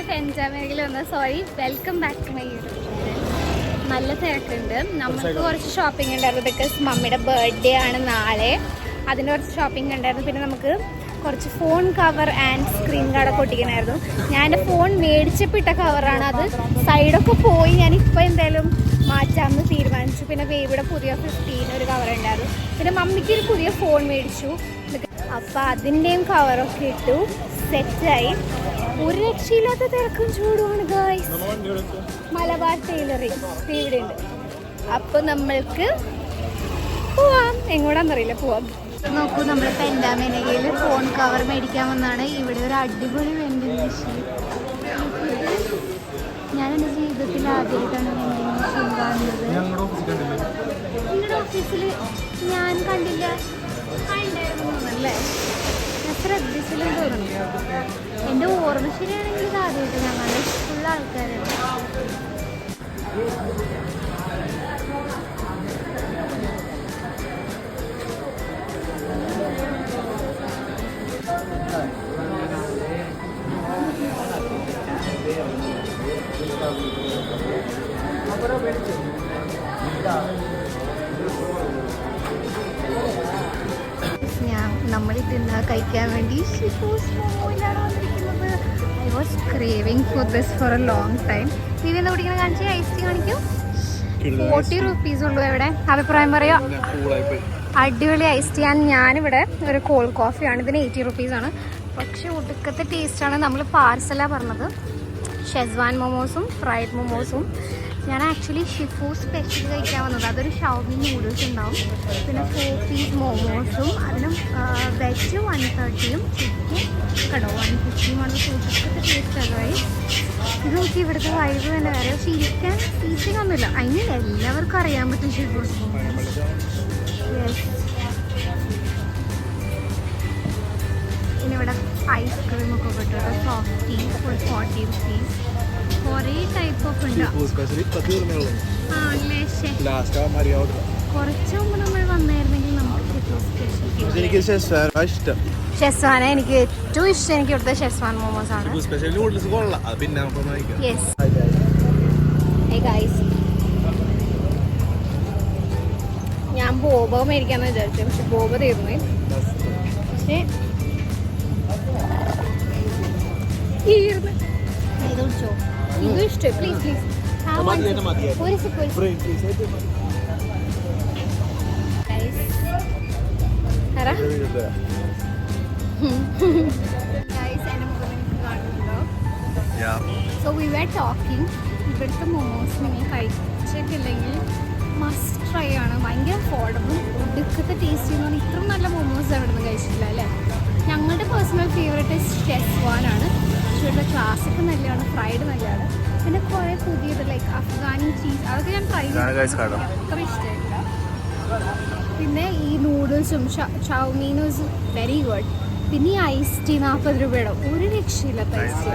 പെൻജാമേഖല വന്ന sorry welcome back to my YouTube channel. നല്ല തിരക്കുണ്ട്. നമുക്ക് കുറച്ച് ഷോപ്പിംഗ് ഉണ്ടായിരുന്നു. ബിക്കോസ് മമ്മിയുടെ ബർത്ത്ഡേ ആണ് നാളെ. അതിൻ്റെ കുറച്ച് ഷോപ്പിംഗ് ഉണ്ടായിരുന്നു. പിന്നെ നമുക്ക് കുറച്ച് ഫോൺ കവർ ആൻഡ് സ്ക്രീൻ ഗാർഡൊക്കെ ഒട്ടിക്കണമായിരുന്നു. ഞാൻ എൻ്റെ ഫോൺ മേടിച്ചപ്പിട്ട കവറാണ്. അത് സൈഡൊക്കെ പോയി. ഞാനിപ്പോൾ എന്തായാലും മാറ്റാമെന്ന് തീരുമാനിച്ചു. പിന്നെ ബേബിയുടെ പുതിയ 15 ഒരു കവർ ഉണ്ടായിരുന്നു. പിന്നെ മമ്മിക്ക് ഒരു പുതിയ ഫോൺ മേടിച്ചു. അപ്പോൾ അതിൻ്റെയും കവറൊക്കെ ഇട്ടു സെറ്റായി. ഒരു രക്ഷയില്ലാത്ത തിരക്കും ചൂടുമാണ് ഗായ്സ്. മലബാർ ടൈലറിംഗ് ഇവിടെ ഉണ്ട്. അപ്പോൾ നമ്മൾക്ക് പോവാം. എങ്ങോട്ടാന്നറിയില്ല, പോവാം. നോക്കൂ, നമ്മൾ പെൻഡാമേനകയിൽ ഫോൺ കവർ മേടിക്കാൻ വന്നാണ്. ഇവിടെ ഒരു അടിപൊളി വെൻഡിങ് മെഷീൻ. ഞാൻ എൻ്റെ ജീവിതത്തിൽ ആദ്യമായിട്ടാണ് വെൻഡിങ് മെഷീൻ കാണുന്നത്. നിങ്ങളുടെ ഓഫീസിൽ ഞാൻ കണ്ടില്ല. അല്ലേ, ഞാൻ ശ്രദ്ധിച്ചില്ലെന്ന് തോന്നുന്നു. എൻ്റെ ഓർമ്മ ശരിയാണെങ്കിൽ ഇത് ആദ്യമായിട്ട് ഞാൻ കണ്ടത്. ഫുൾ ആൾക്കാരാണ്. നമ്മളിന്ന് കഴിക്കാൻ വേണ്ടി ഷിഫൂസ് മോമോയിലാണ് വന്നിരിക്കുന്നത്. I was craving for this four A long time. ഇത് എന്താ കുടിക്കണം കാണിച്ച്? ഐസ് ടീ കാണിക്കും. 40 rupees ഉള്ളൂ. എവിടെ അഭിപ്രായം പറയാ? അടിപൊളി ഐസ് ടീ ആണ്. ഞാനിവിടെ ഒരു കോൾഡ് കോഫിയാണ്. ഇതിന് 80 rupees ആണ്. പക്ഷെ ഒടുക്കത്തെ ടേസ്റ്റാണ്. നമ്മൾ പാർസലാണ് പറഞ്ഞത്. ഷെസ്വാൻ മൊമോസും ഫ്രൈഡ് മൊമോസും. ഞാൻ ആക്ച്വലി ഷിഫു സ്പെഷ്യൽ കഴിക്കാൻ വന്നത്. അതൊരു ഷൗമി നൂഡിൽസ് ഉണ്ടാവും. പിന്നെ 4 piece മോമോസും. അതിനും വെജ് 130ഉം ചിക്കൻ കടോ 150 സൂപ്പർ ടേസ്റ്റായി. ഇത് നോക്കി ഇവിടുത്തെ വൈബ് തന്നെ വേറെ. പക്ഷേ ഇരിക്കാൻ സീറ്റിംഗ് ഒന്നുമില്ല. അതിന് എല്ലാവർക്കും അറിയാൻ പറ്റും ഷിഫൂസ് മോമോസ്. യെസ്. പിന്നെ ഇവിടെ ഐസ്ക്രീമൊക്കെ കിട്ടും. Softy full 40 rupees. കുറേ ടൈപ്പ് ഓഫ് ഉണ്ട്. കുറച്ച് മുമ്പ് നമ്മൾ വന്നായിരുന്നെങ്കിൽ നമുക്ക് ഷെസ്വാന എനിക്ക് ഏറ്റവും ഇഷ്ടം. എനിക്ക് ഇവിടുത്തെ ഷെസ്വാൻ മോമോസ് ആണ്. ഞാൻ ബോബ മേടിക്കാന്ന് വിചാരിച്ചു. പക്ഷെ ബോബ തീർന്നു. പക്ഷേ ഇത് കുടിച്ചോ? ഇത് ഇഷ്ടം. പ്ലീസ് പ്ലീസ് ഒരു സോ വി വർ ടോക്കിംഗ്. ഇവിടുത്തെ മോമോസ് നിങ്ങൾ കഴിച്ചിട്ടില്ലെങ്കിൽ മസ്റ്റ് ട്രൈ ആണ്. ഭയങ്കര അഫോർഡബിൾ. ഒടുക്കത്തെ ടേസ്റ്റ് എന്ന് പറഞ്ഞാൽ ഇത്രയും നല്ല മോമോസ് അവിടെ നിന്ന് കഴിച്ചിട്ടില്ല അല്ലേ. ഞങ്ങളുടെ പേഴ്സണൽ ഫേവറേറ്റ് ഷെസ്വാൻ ആണ്. പക്ഷേ ഇവിടെ ക്ലാസിക് നല്ലതാണ്, ഫ്രൈഡ് നല്ലതാണ്. പിന്നെ കുറേ പുതിയത് ലൈക്ക് അഫ്ഗാനി ചീസ് അതൊക്കെ ഞാൻ ട്രൈ ചെയ്തു. അത്ര ഇഷ്ടമായില്ല. പിന്നെ ഈ നൂഡിൽസും ചൗമീനും ഇസ് വെരി ഗുഡ്. പിന്നെ ഈ ഐസ് ടീ 40 രൂപയുടെ ഒരു രക്ഷയില്ലാത്ത ഐസ് ടീ.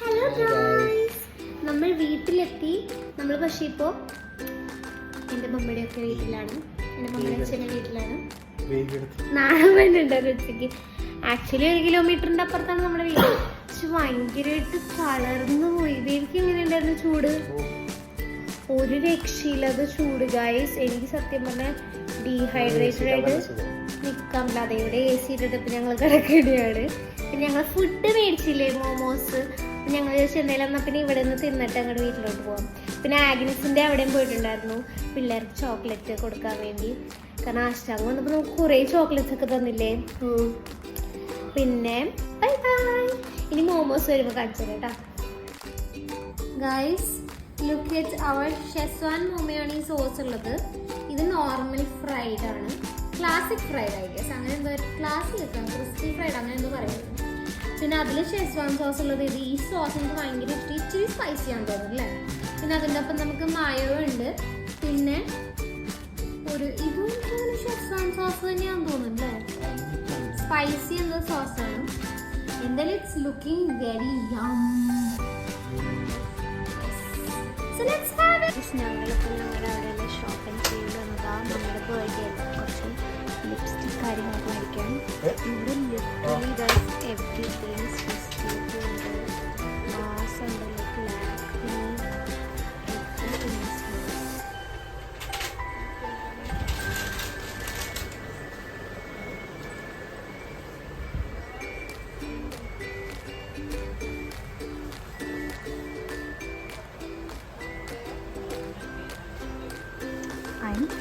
ഹലോ ഗൈസ്, നമ്മൾ വീട്ടിലെത്തി. നമ്മൾ പക്ഷേ ഇപ്പോൾ എൻ്റെ മമ്മിയുടെയൊക്കെ വീട്ടിലാണ്. എൻ്റെ മമ്മിയുടെ അച്ഛൻ്റെ വീട്ടിലാണ്. നാളെ വേണ്ടിണ്ടായിരുന്നു ഉച്ചയ്ക്ക്. ആക്ച്വലി 1 കിലോമീറ്ററിൻ്റെ അപ്പുറത്താണ് നമ്മുടെ വീട്. പക്ഷെ ഭയങ്കരമായിട്ട് വളർന്നു പോയി. എനിക്ക് എങ്ങനെ ഉണ്ടായിരുന്നു ചൂട്? ഒരു രക്ഷയില്ലാതെ ചൂട് ഗൈസ്. എനിക്ക് സത്യം പറഞ്ഞാൽ ഡീഹൈഡ്രേറ്റഡ് ആയിട്ട് നിൽക്കാൻ പറ്റാതെ ഇവിടെ AC ഇട്ടിട്ട് ഞങ്ങൾ കിടക്കുകയാണ്. പിന്നെ ഞങ്ങൾ ഫുഡ് മേടിച്ചില്ലേ മോമോസ്. ഞങ്ങൾ ചെന്നൈയിൽ വന്നാൽ പിന്നെ ഇവിടെ നിന്ന് തിന്നിട്ട് ഞങ്ങളുടെ വീട്ടിലോട്ട് പോകാം. പിന്നെ ആഗ്നസിൻ്റെ അവിടെയും പോയിട്ടുണ്ടായിരുന്നു പിള്ളേർക്ക് ചോക്ലേറ്റ് കൊടുക്കാൻ വേണ്ടി. കാരണം ആഷ്ടാങ് വന്നപ്പോൾ നമുക്ക് കുറേ ചോക്ലേറ്റ്സ് ഒക്കെ തന്നില്ലേ. പിന്നെ ബൈ ബൈ. ഇനി മോമോസ് വരുമ്പോൾ കാണിച്ചു തരാം കേട്ടോ guys. Look at our Schezwan മോമോയാണ് ഈ സോസ് ഉള്ളത്. ഇത് നോർമൽ ഫ്രൈഡ് ആണ്. Classic fried I guess. അങ്ങനെ എന്തോ ക്ലാസിക് ഒക്കെയാണ്. ക്രിസ്പി ഫ്രൈഡ് അങ്ങനെ എന്തോ പറയുന്നത്. പിന്നെ അതിൽ ഷെസ്വാൻ സോസ് ഉള്ളത്. ഇത് ഈ സോസ് എനിക്ക് ഭയങ്കര ഇഷ്ടം. ഇച്ചിരി സ്പൈസി ആണെന്ന് തോന്നുന്നു അല്ലേ. പിന്നെ അതിൻ്റെ ഒപ്പം നമുക്ക് മായോ ഉണ്ട്. പിന്നെ ഒരു ഇതും ഷെസ്വാൻ സോസ് തന്നെയാണെന്ന് തോന്നുന്നു അല്ലേ. സ്പൈസി എന്ന സോസാണ്. എന്തായാലും ഇറ്റ്സ് ലുക്കിംഗ് വെരി യം. ഞങ്ങളിപ്പോൾ ഞങ്ങളുടെ അവിടെയുള്ള ഷോപ്പിംഗ് ചെയ്ത് വന്നതാണ്. നമ്മുടെ ബർത്ത്ഡേ കുറച്ച് ലിപ്സ്റ്റിക് കാര്യങ്ങളൊക്കെ മേടിക്കാൻ. ഇവിടെ literally everything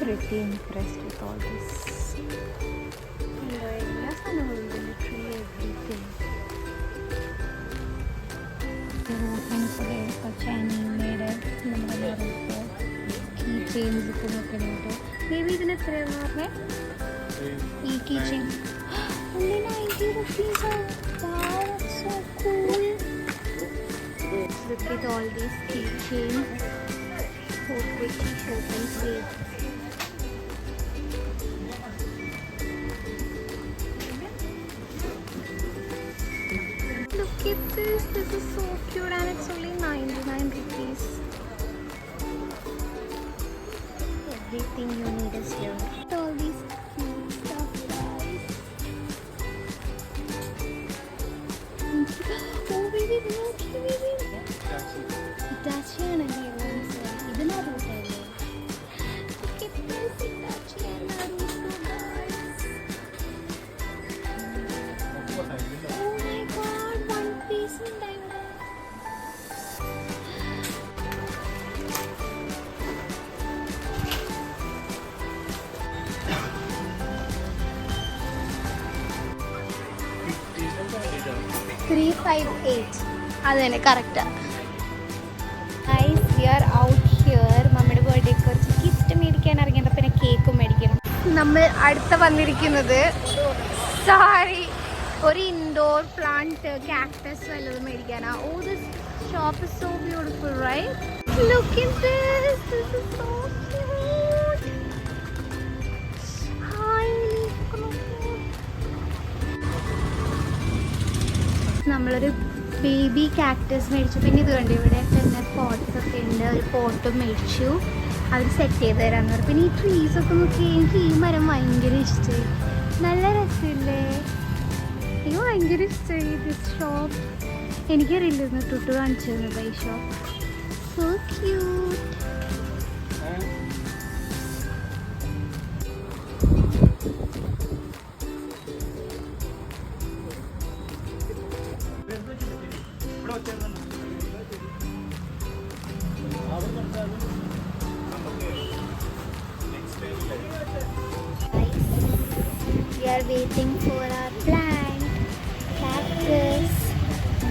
pretty impressed with all this. എല്ലാ സാധനങ്ങളും literally everything. കുറച്ച് അനിമയുടെ നമ്മുടെ കീ ചെയിൻസ് ഒക്കെ നോക്കണേട്ടോ. ബേബി ഇതിന് എത്രയാണ് പറഞ്ഞത്? ഈ key chain only 90 rupees. Wow, that's so cool. Look at all these keychains. So pretty, short and sweet. Look at this. This is so cute and it's only 99 rupees. Everything you need is here. All these cute stuff, guys. Oh, baby, look, baby. Itachi and Naruto. This Naruto. Look at this, Itachi and Naruto, guys. Oh my God, One Piece and Diamond. $358. അതന്നെ correct. Guys, we are out here. മമ്മിയുടെ ബർത്ത്ഡേക്ക് കുറച്ച് gift മേടിക്കാൻ ഇറങ്ങിയിട്ട് പിന്നെ കേക്കും മേടിക്കണം. നമ്മൾ അടുത്ത വന്നിരിക്കുന്നത് സാരി ഒരു ഇൻഡോർ പ്ലാന്റ് കാക്ടസ് വല്ലതും മേടിക്കാനാ. Oh, this shop is so beautiful, right? Look at this. This is so cute. Hi, നമ്മളൊരു ബേബി കാക്ടസ് മേടിച്ചു. പിന്നെ ഇത് കണ്ടു, ഇവിടെ തന്നെ പോട്ട്സ് ഒക്കെ ഉണ്ട്. ഒരു പോട്ടും മേടിച്ചു. അവർ സെറ്റ് ചെയ്ത് തരാമെന്ന് പറഞ്ഞു. പിന്നെ ഈ ട്രീസൊക്കെ നോക്കി. എനിക്ക് ഈ മരം ഭയങ്കര ഇഷ്ടമായി. നല്ല രസമില്ലേ? എനിക്ക് ഭയങ്കര ഇഷ്ടമായി ദിസ് ഷോപ്പ്. എനിക്കറിയില്ലായിരുന്നു. തൊട്ട് കാണിച്ചു തന്നത് ഈ shop. So cute. We are waiting for our plant, cactus.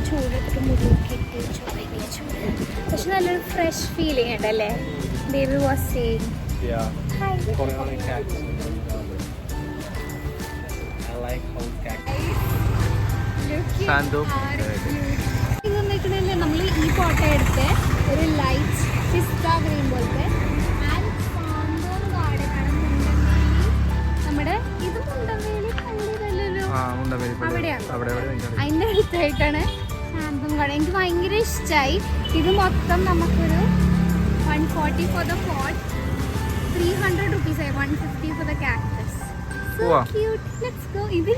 ചൂടൊക്കെ മുറുക്കിയിട്ട് ഭയങ്കര ചൂട്. പക്ഷെ നല്ലൊരു ഫ്രഷ് ഫീലിംഗ് ഉണ്ടല്ലേ? Baby was saying. Hi. ഇതൊന്നിക്കണല്ലേ നമ്മൾ ഈ ഫോട്ടോ എടുത്ത് ഒരു ലൈറ്റ് പിസ്ത ഗ്രീൻ പോലത്തെ നമ്മുടെ ഇത് മുണ്ടവേലി കണ്ടില്ലല്ലോ, അവിടെയാണ്. അതിൻ്റെ അടുത്തായിട്ടാണ് സാന്തം കട. എനിക്ക് ഭയങ്കര ഇഷ്ടമായി. ഇത് മൊത്തം നമുക്കൊരു 140 ഫോർ ദ പോട്ട്, 300 rupees ആയി, 150 for the cactus. So cute. Let's go. ഇത്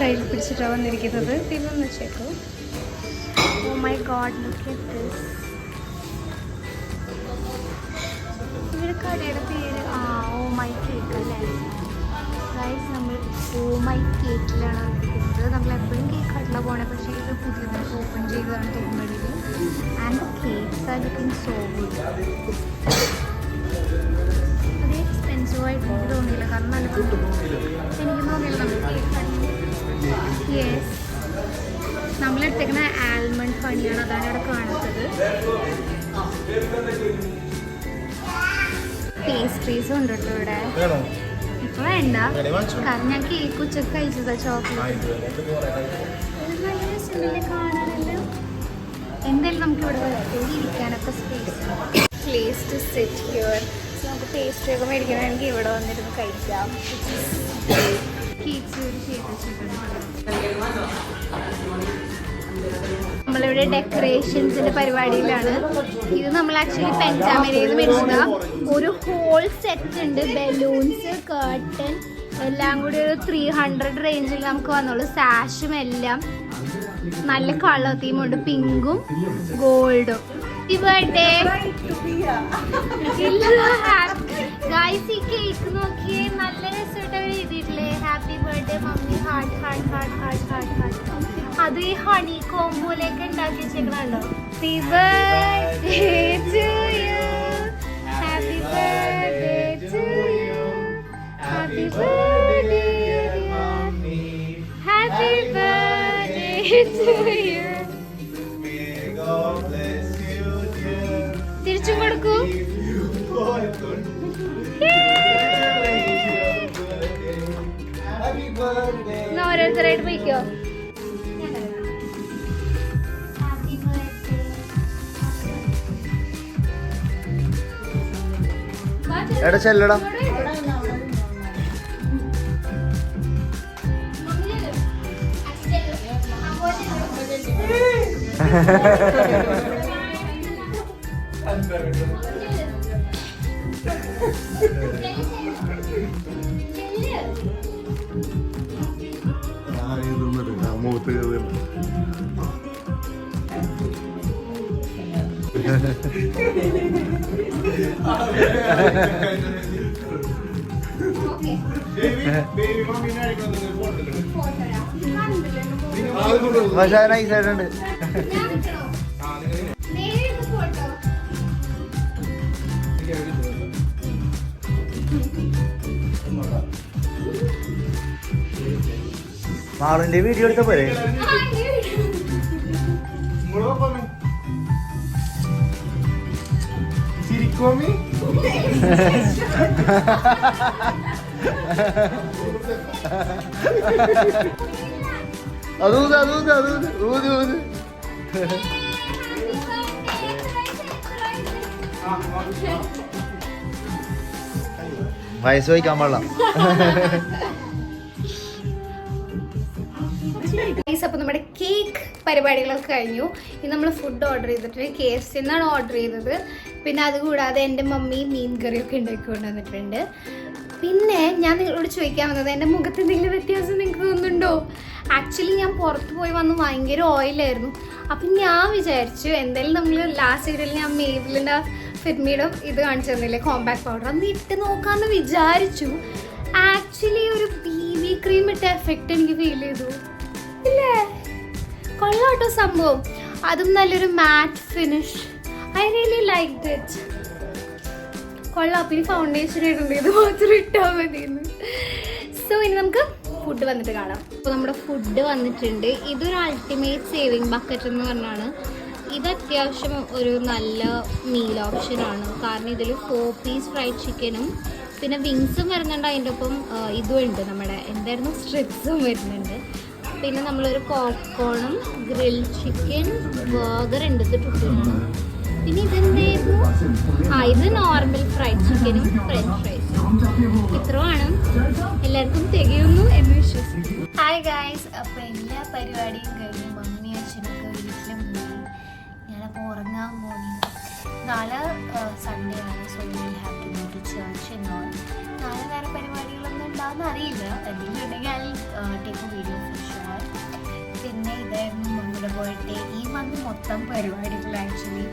കയ്യിൽ പിടിച്ചിട്ടാണ് വന്നിരിക്കുന്നത്. ഇതൊന്ന് വെച്ചേക്കോ. Oh my god, look at this. ഇവിടെ കടയുടെ പേര് ഓ മൈ കേക്ക് അല്ലേ ഗൈസ്? നമ്മൾ ഓ മൈ കേക്കിലാണ് വന്നിരിക്കുന്നത്. നമ്മൾ എപ്പോഴും കേക്ക് കടല പോകണേ, പക്ഷേ ഇത് പുതിയതായിട്ട് ഓപ്പൺ ചെയ്തതാണ് തോന്നുന്നത്. And cakes are looking so good. അത് എക്സ്പെൻസീവ് ആയിട്ട് എനിക്ക് തോന്നിയില്ല, കാരണം നല്ല എനിക്ക് തോന്നിയില്ല നമ്മൾ കേക്ക് കടന്ന്. യെസ്, നമ്മളെടുത്തേക്കുന്ന ആൽമണ്ട് ഹണിയാണ്, അതാണ് ഇവിടെ കാണുന്നത്. പേസ്ട്രീസും ഉണ്ട് കേട്ടോ ഇവിടെ. ഇപ്പൊ വേണ്ട, കാരണം ഞാൻ കേക്ക് ഉച്ചക്ക് കഴിച്ചതാ. ചോക്ലേറ്റ് നല്ല രസമുണ്ടല്ലേ കാണാനല്ലോ. എന്തായാലും നമുക്ക് ഇവിടെ ഇരിക്കാനൊക്കെ പ്ലേസ് ടു സിറ്റ് ഹിയർ. നമുക്ക് പേസ്ട്രി ഒക്കെ മേടിക്കണമെങ്കിൽ ഇവിടെ വന്നിരുന്ന് കഴിക്കാം. കേക്ക്സ് ചെയ്ത് വെച്ചിട്ടുണ്ട്. നമ്മളിവിടെ ഡെക്കറേഷൻസിന്റെ പരിപാടിയിലാണ്. ഇത് നമ്മൾ ആക്ച്വലി പെൻറ്റാമരയിൽ മേടിച്ചതാ. ഒരു ഹോൾ സെറ്റ് ഉണ്ട്, ബലൂൺസ്, കർട്ടൻ എല്ലാം കൂടി ഒരു 300 റേഞ്ചിൽ നമുക്ക് വന്നോളൂ. സാഷും എല്ലാം നല്ല കളർ തീമുണ്ട്, പിങ്കും ഗോൾഡും. Happy birthday guys. ഈ കേക്ക് നോക്കിയേ, നല്ല രസമായിട്ട് എഴുതിയിട്ടില്ലേ? Happy birthday mummy, heart heart heart heart heart heart. അത് ഈ ഹണി കോമ്പോയിലൊക്കെ ഉണ്ടാക്കി വെച്ചേക്കണോ? Happy birthday to you, happy birthday. birthday, mommy. Happy birthday to you. May God bless you, dear. തിരിച്ചു കൊടുക്കൂ. Happy birthday. എന്നാ ഓരോരുത്തരായിട്ട് പോയിക്കോ. എടാ ചെല്ലടാ. മൂത്ത് പക്ഷെ നൈസായിട്ടുണ്ട്. മാറിന്റെ വീഡിയോ എടുത്ത പോരെ. ചിരിക്കോമി അതൂത് അതൂത് അതൂത് ഊത് ഊത്. വയസ്സ് വയ്ക്കാൻ പാടില്ല. അപ്പോൾ നമ്മുടെ കേക്ക് പരിപാടികളൊക്കെ കഴിഞ്ഞു. ഇനി നമ്മൾ ഫുഡ് ഓർഡർ ചെയ്തിട്ട് KFC എന്നാണ് ഓർഡർ ചെയ്തത്. പിന്നെ അതുകൂടാതെ എൻ്റെ മമ്മി മീൻ കറിയൊക്കെ ഉണ്ടാക്കിക്കൊണ്ട് വന്നിട്ടുണ്ട്. പിന്നെ ഞാൻ നിങ്ങളോട് ചോദിക്കാൻ വന്നത്, എൻ്റെ മുഖത്ത് എന്തെങ്കിലും വ്യത്യാസം നിങ്ങൾക്ക് തോന്നുന്നുണ്ടോ? ആക്ച്വലി ഞാൻ പുറത്ത് പോയി വന്ന് ഭയങ്കര ഓയിലായിരുന്നു. അപ്പം ഞാൻ വിചാരിച്ചു എന്തായാലും നമ്മൾ ലാസ്റ്റ് വീഡിയോയിൽ ഞാൻ മേബിലിൻ്റെ ഫിറ്റ്മിയുടെ ഇത് കാണിച്ചു തന്നില്ലേ, കോമ്പാക്ട് പൗഡർ, അന്ന് ഇട്ട് നോക്കാമെന്ന് വിചാരിച്ചു. ആക്ച്വലി ഒരു BB ക്രീം ഇട്ട എഫക്റ്റ് എനിക്ക് ഫീൽ ചെയ്തു. ഇല്ലേ, കൊള്ളാട്ടോ സംഭവം. അതും നല്ലൊരു matte finish. I really like it. കൊള്ളാം. പിന്നെ ഫൗണ്ടേഷൻ ഇടുന്നുണ്ട്, ഇത് മാത്രം ഇട്ടാൽ മതിയെന്ന്. സോ ഇനി നമുക്ക് ഫുഡ് വന്നിട്ട് കാണാം. അപ്പോൾ നമ്മുടെ ഫുഡ് വന്നിട്ടുണ്ട്. ഇതൊരു അൾട്ടിമേറ്റ് സേവിങ് ബക്കറ്റ് എന്ന് പറഞ്ഞാണ്. ഇത് അത്യാവശ്യം ഒരു നല്ല മീൽ ഓപ്ഷനാണ്. കാരണം ഇതിൽ 4 പീസ് ഫ്രൈഡ് ചിക്കനും പിന്നെ വിങ്സും വരുന്നുണ്ട്. അതിൻ്റെ ഒപ്പം ഇതും ഉണ്ട്, നമ്മുടെ എന്തായിരുന്നു സ്ട്രിപ്സും വരുന്നുണ്ട്. പിന്നെ നമ്മളൊരു പോപ്കോണും ഗ്രിൽ ചിക്കൻ ബർഗർ ഉണ്ട്, ഇത് ടുട്ടൂണ്. പിന്നെ ഇതെന്തായിരുന്നു, ഇത് നോർമൽ ഫ്രൈഡ് ചിക്കനും ഫ്രഞ്ച് ഫ്രൈസും. ഇത്രയാണ്. എല്ലാവർക്കും തികയുന്നു എന്ന് വിശ്വസിക്കുന്നു. ഹായ് ഗായ്സ്, അപ്പോൾ എല്ലാ പരിപാടിയും കഴിഞ്ഞ് മമ്മി അച്ഛനൊക്കെ വീട്ടിലും പോയി. ഞാനപ്പോൾ ഉറങ്ങാൻ പോയി. നാളെ സൺഡേ ആണ്, so will have to go to church എന്നോ. നാളെ വേറെ പരിപാടികളൊന്നും ഉണ്ടാവുമെന്ന് അറിയില്ല. എന്തെങ്കിലും ഉണ്ടെങ്കിൽ I take a video for sure. പിന്നെ ഇതായിരുന്നു മമ്മിയുടെ ബർത്ത്ഡേ. ഈ മന്ത് മൊത്തം പരിപാടികൾ. ആക്ച്വലി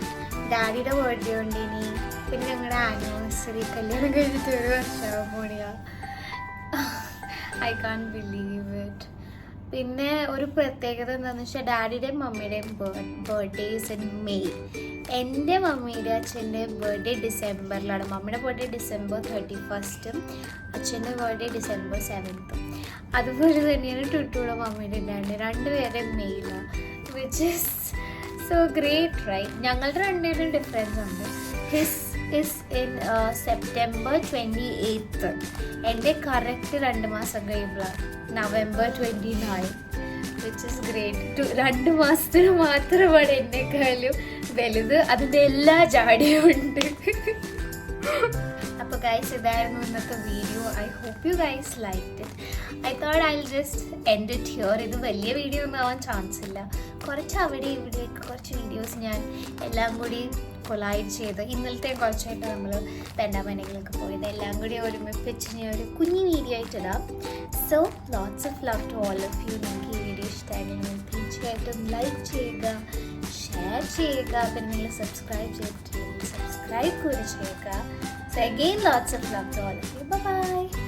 ഡാഡിയുടെ ബർത്ത്ഡേ ഉണ്ട് ഇനി. പിന്നെ ഞങ്ങളുടെ ആനിവേഴ്സറി, കല്യാണം കഴിഞ്ഞിട്ട് 1 വർഷമാകാൻ പോണിയാ. I can't believe it. പിന്നെ ഒരു പ്രത്യേകത എന്താണെന്ന് വെച്ചാൽ ഡാഡിയുടെയും മമ്മിയുടെയും ബർത്ത്ഡേസ് ഇൻ മെയ്. എൻ്റെ മമ്മിയുടെ അച്ഛൻ്റെ ബർത്ത്ഡേ ഡിസംബറിലാണ്. മമ്മിയുടെ ബർത്ത്ഡേ December 31st, അച്ഛൻ്റെ ബർത്ത്ഡേ December 7th. അതുപോലെ തന്നെയാണ് ടുട്ടുയുടെ മമ്മിയുടെ ഡാഡി, രണ്ടുപേരുടെയും മെയിലാണ്. Which is so great right. ഞങ്ങളുടെ രണ്ടുപേരും ഡിഫറൻസ് ഉണ്ട്. His is in September 28th. എൻ്റെ കറക്റ്റ് 2 മാസം കഴിയുമ്പോഴാണ് November 29, വിച്ച് ഇസ് ഗ്രേറ്റ്. 2 മാസത്തിന് മാത്രമാണ് എന്നെക്കാളും വലുത്. അതിൻ്റെ എല്ലാ ജാടിയും ഉണ്ട്. അപ്പോൾ ഗൈസ്, ഇതായിരുന്നു ഇന്നത്തെ video. I hope you guys liked it. I thought I will just end it here. ഇത് വലിയ വീഡിയോ ഒന്നും ആവാൻ ചാൻസ് ഇല്ല. കുറച്ച് അവിടെ ഇവിടെയൊക്കെ കുറച്ച് വീഡിയോസ് ഞാൻ എല്ലാം കൂടി കൊളൈഡ് ചെയ്ത്, ഇന്നലത്തെ കുറച്ചായിട്ട് നമ്മൾ പെണ്ടാമനയിലൊക്കെ പോയത് എല്ലാം കൂടി ഒരുമിപ്പിച്ച് ഞാൻ ഒരു കുഞ്ഞു വീഡിയോ ആയിട്ട് ഇടാം. So lots of love to all of you. നിങ്ങൾക്ക് ഈ വീഡിയോ ഇഷ്ടമായിരുന്നെങ്കിൽ തീർച്ചയായിട്ടും ലൈക്ക് ചെയ്യുക, ഷെയർ ചെയ്യുക. പിന്നെ നിങ്ങൾ സബ്സ്ക്രൈബ് ചെയ്തിട്ടില്ലെങ്കിൽ സബ്സ്ക്രൈബ് കൂടി ചെയ്യുക. So again, lots of love to all of you. Bye-bye.